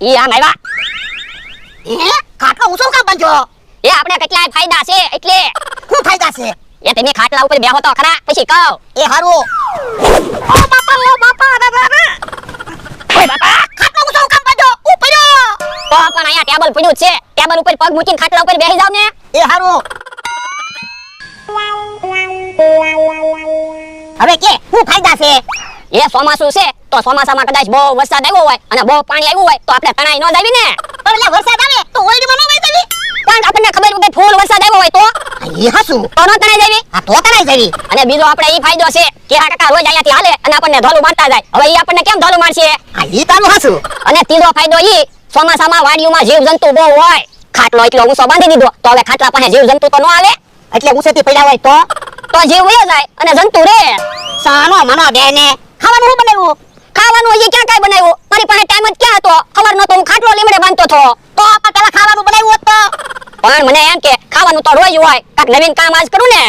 ઈ આમ આવ્યા. ખાટલો ઊંચો કામ બાંધ્યો? એ આપણે કેટલાય ફાયદા છે એટલે. શું ફાયદા છે? એ તમે ખાટલા ઉપર બેહો તો ખરા પછી કહો. એ હારું. ઓ બાપા ઓય બાપા ખાટલો ઊંચો કામ બાંધ્યો ઉપડ્યો. તો પણ અહીંયા ટેબલ પડ્યું છે, ટેબલ ઉપર પગ મૂકીને ખાટલા ઉપર બેસી જાવ ને. એ હારું. હવે કે શું ફાયદા છે? એ ચોમાસું છે તો ચોમાસામાં કદાચ બહુ વરસાદ આવ્યો હોય અને બહુ પાણી આવ્યું હોય તો આપણે તણાઈ ન જાવી ને. એટલે વરસાદ આવે તો ઓલડીમાં ન વઈ જવી? પણ આપણને ખબર વગર ફૂલ વરસાદ આવ્યો હોય તો એ હાસું. તો ન તણાઈ જાવી. આ તો તણાઈ જવી. અને બીજો આપણે ઈ ફાયદો છે કે આ કાકા રોજ અહીંયાથી હાલે અને આપણને ધોલું મારતા જાય. હવે ઈ આપણને કેમ ધોલું મારશે? આ ઈ તારું હાસું. અને ત્રીજો ફાયદો ઈ ચોમાસામાં વાડીઓમાં જીવજંતુ બહુ હોય. ખાટલો એટલો ઊંચો બાંધી દીધો તો હવે ખાટલા પાસે જીવજંતુ તો ન આવે. એટલે ઊંચેથી પડ્યા હોય તો જીવ વયો જાય અને જંતુ રે. સાનો મનો બેને ખાવાનું શું બનાવ્યું? ખાવાનું હજી ક્યાં કાંઈ બનાવ્યું? મારી પાસે ટાઈમ જ ક્યાં હતો? ખબર નતો હું ખાટલો લીમડે બાંધતો હતો. તો આપણે પેલા ખાવાનું બનાવ્યું હોત તો? પણ મને એમ કે ખાવાનું તો રોજ હોય, કાક નવીન કામ આજ કરું ને.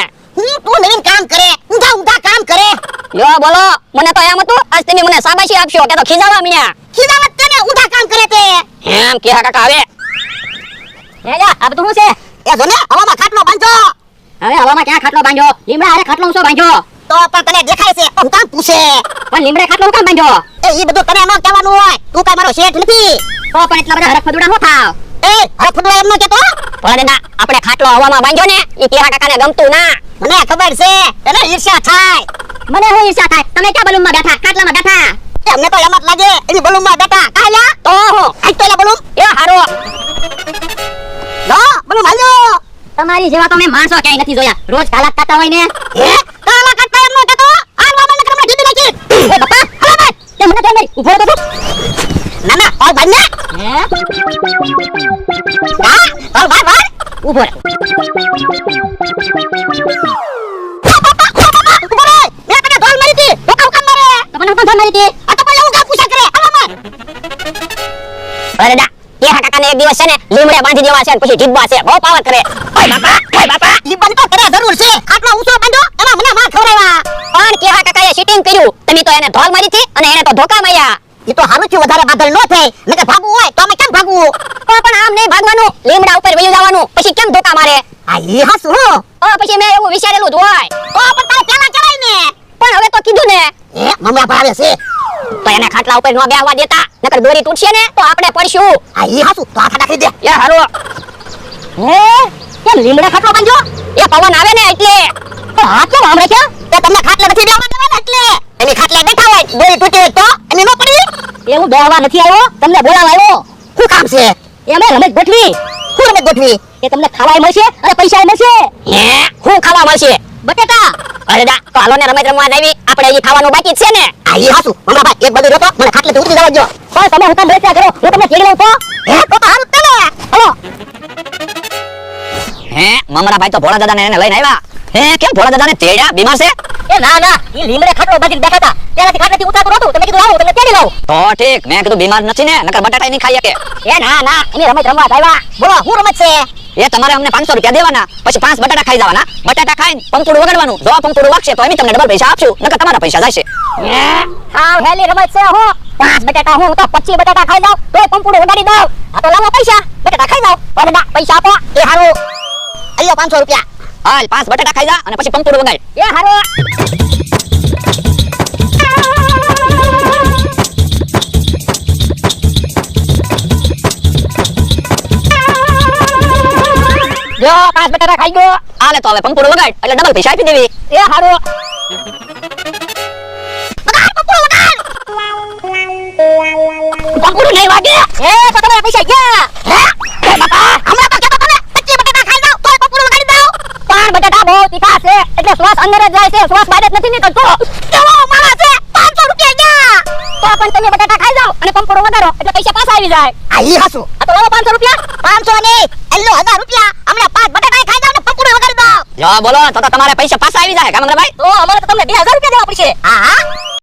તું નવીન કામ કરે, ઊંધા કામ કરે. યો બોલો, મને તો એમ હતું આજ તમે મને શાબાશી આપશો કે તો ખીજાવા મીયા. ખીજાવત કરે, ઊંધા કામ કરે તે. એમ કે હા કાકા હવે. હે જા, આ બધું શું છે? એ જો ને હવામાં ખાટલો બાંધો. હવે હવામાં ક્યાં ખાટલો બાંધ્યો? લીમડા હારે ખાટલો ઊંચો બાંધ્યો. તો પણ તને દેખાય છે હું કામ પૂછે. પણ લીમડે ખાટલો હું કામ બાંધ્યો? એ ઈ બધું તને ન કહેવાનું હોય. તું કાઈ મારો શેઠ નથી. તો પણ એટલા બધા હરખફદુડા ન થાવ. એ હરખફદુડા એમ ન કહેતો. પણ દાદા આપણે ખાટલો હવામાં બાંધ્યો ને ઈ કેહા કાકાને ગમતું ના. મને ખબર છે તને ઈર્ષ્યા થાય. મને હું ઈર્ષ્યા થાય? તમે ક્યાં બલૂનમાં બેઠા? ખાટલામાં બેઠા. એમને તો એમ જ લાગે એની બલૂનમાં બેઠા. કાલ્યા તો હું આજ તો એલા બલૂમ. એ હારો. લો બલૂમ હાલ્યો. તમારી જેવા તો મેં માણસો ક્યાંય નથી જોયા. રોજ કાલા કાતા હોય ને. હે કાલા કાતા એમ ન કહેતો. હાલવા મને તમને જીતી નાખી. એ બાપા હાલો ભાઈ. તે મને કેમ નહીં ઊભો તો તું? ના ના ઓય ભાઈ ને. હે હા ઓય ભાઈ ઊભો રહે. મેં તને ઢોલ મારી હતી. હું કામ મારે. તમને હું ધન મળી હતી? આ તો પેલા હું કામ પૂછા કરે. હાલો મત. અરે દા કેહા કાકાને એક દિવસ છે ને લીમડે બાંધી દેવા છે પછી ઢીબા છે. બહુ પાવર કરે. ઓય બાપા ઈ બંધ તો કરે જરૂર છે. આટલો ઊંચો બાંધો એમાં મને માર ખવરાવ્યા. પણ કેહા કાકાએ શીટિંગ કર્યું. તમે તો એને ઢોલ મારી હતી અને એને તો ધોકા માર્યા. ઈ તો હારું થયું વધારે બાદલ ન થાય. નકર ભાગવું હોય તો અમે કેમ ભાગવું? તો પણ આમ નહીં ભાગવાનું. લીમડા ઉપર વયું જવાનું. પછી કેમ ધોકા મારે? આ ઈ હાસું હું. પછી મેં એવું વિચારેલું જ હોય. તો પણ તારે પેલા કરાય ને. પણ હવે તો કીધું ને. એ મમ્મા ભાવે છે. તો એને ખાટલા ઉપર ન બેહવા દેતા. નકર દોરી તૂટશે ને તો આપણે પડશું. આ ઈ હાસું તો આખા નાખી દે. યાર હાલો. હે કેમ લીમડે ખાટલો બાંધ્યો? એ પવન આવે ને એટલે. તો આ કેમ આમરે કેમ? તે તમને ખાટલે નથી બેહવા દેવાના એટલે. એની ખાટલે બેઠા હોય દોરી તૂટી હોય તો એની નો પડી. એવું બેહવા નથી આવ્યો. તમને બોલાવા આવ્યો. શું કામ છે? એમે રમત ગોઠવી. શું રમત ગોઠવી? એ તમને ખાવાય મળશે અને પૈસા મળશે. હે શું ખાવા મળશે? બટેટા. અરે દા તો હાલો ને રમત રમવા જાવી. આપણે હજી ખાવાનું બાકી છે ને. આ ઈ હાસું મમ્મા ભાઈ એક બધું રોતો મને ખાટલેથી ઉતરી જવા દો. પણ તમે હું કામ બેઠા કરો? હું તમને કેડી લઉં તો. હે તો હારું જ ને. હાલો. હે મમરા ભાઈ તો ભોળા દાદાને એને લઈને આવ્યા. હે કેમ ભોળા દાદાને તેડ્યા? બીમાર છે? એ ના ના ઈ લીમડે ખાટલો બાંધીને બેઠા હતા. ત્યાંથી ખાટલેથી ઉતારતો નહોતું. તમે કીધું લાવો તમને તેડી લાવો. તો ઠીક મેં કીધું બીમાર નથી ને નકર બટાટા નહીં ખાઈ શકે. એ ના ના એની રમત રમવા આવ્યા. બોલો શું રમત છે? એ તમારે અમને 500 રૂપિયા દેવાના પછી 5 બટાટા ખાઈ જવાના. બટાટા ખાઈને પંપુડું વગાડવાનું. જો પંપુડું વાગશે તો અમે તમને ડબલ પૈસા આપશું નકર તમારા પૈસા જશે. હાવ હેલી રમત છે હું. 5 બટાટા હું તો 25 બટાટા ખાઈ જાવ તોય પંપુડું વગાડી દઉં. આ તો લાવો પૈસા. બટાટા ખાઈ જાવ. બટાટા પૈસા આપો. એ હારું. આલ્યો 500 રૂપિયા. હાલ 5 બટાટા ખાઈ જા અને પછી પંપુડું વગાડ. એ હારું. જો 5 બટાટા ખાઈ ગયો. હાલે તો હવે પંપુડું વગાડ એટલે ડબલ પૈસા આપી દેવી. એ હારું. પંપુડું નહીં વાગે. એ તો તમારા પૈસા ગયા. હે એ બાપા હમણાં તો કેતો તમે 25 બટાટા ખાઈ જાવ તોય પંપુડું વગાડી દઉં. પણ બટાટા બહુ તીખા છે એટલે શ્વાસ અંદર જ જાય છે. શ્વાસ બહાર જ નથી નીકળતો. કેવો માણસ છે 500 રૂપિયા ગયા. તો પણ તમે બટાટા ખાઈ જાવ અને પંપુડું વગાડો એટલે પૈસા પાછા આવી જાય. આ ઈ હાસું. આ તો લાવો 500 રૂપિયા. 500 નહીં એલ્લો 1000 રૂપિયા. હમણાં 5 બટાટા ખાઈ જાવ ને પંપુડું વગાડી દઉં. જો બોલો તો તમારે પૈસા પાછા આવી જાય કામરા ભાઈ. તો અમારે તો તમને 2000 રૂપિયા દેવા પડશે. હા હા